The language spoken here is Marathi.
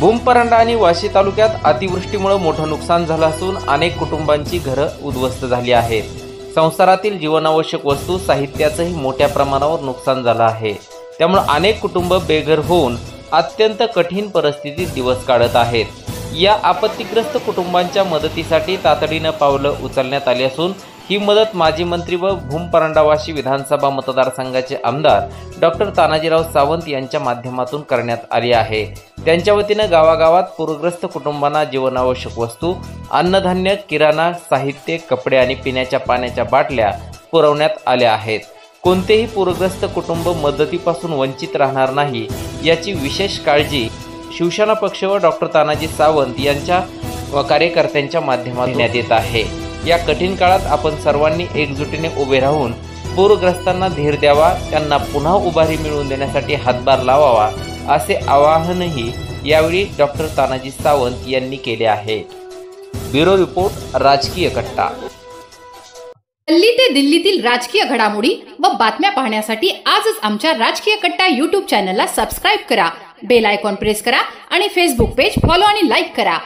भूम परंडा आणि वाशी तालुक्यात अतिवृष्टीमुळे मोठं नुकसान झालं असून अनेक कुटुंबांची घरं उद्ध्वस्त झाली आहेत। संसारातील जीवनावश्यक वस्तू साहित्याचंही मोठ्या प्रमाणावर नुकसान झालं आहे। त्यामुळे अनेक कुटुंब बेघर होऊन अत्यंत कठीण परिस्थितीत दिवस काढत आहेत। या आपत्तीग्रस्त कुटुंबांच्या मदतीसाठी तातडीनं पावलं उचलण्यात आली असून ही मदत माजी मंत्री व भूम परंडा वाशी विधानसभा मतदारसंघाचे आमदार डॉक्टर तानाजीराव सावंत यांच्या माध्यमातून करण्यात आली आहे। त्यांच्या वतीनं गावागावात पूरग्रस्त कुटुंबांना जीवनावश्यक वस्तू, अन्नधान्य, किराणा साहित्य, कपडे आणि पिण्याच्या पाण्याच्या बाटल्या पुरवण्यात आल्या आहेत। कोणतेही पूरग्रस्त कुटुंब मदतीपासून वंचित राहणार नाही याची विशेष काळजी शिवसेना पक्ष व डॉक्टर तानाजी सावंत यांच्या कार्यकर्त्यांच्या माध्यमातून घेण्यात येत आहे। या कठीण काळात आपण सर्वांनी एकजुटीने उभे राहून पूरग्रस्तांना धीर द्यावा, त्यांना पुन्हा उभारी मिळवून देण्यासाठी हातभार लावावा असे आवाहनही यावेळी डॉक्टर तानाजी सावंत यांनी केले आहे। ब्युरो रिपोर्ट, राजकीय कट्टा। दिल्ली ते दिल्लीतील राजकीय घडामोडी व बातम्या पाहण्यासाठी आजच आमच्या राजकीय कट्टा YouTube चॅनलला सबस्क्राइब करा, बेल आयकॉन प्रेस करा आणि फेसबुक पेज फॉलो आणि लाईक करा।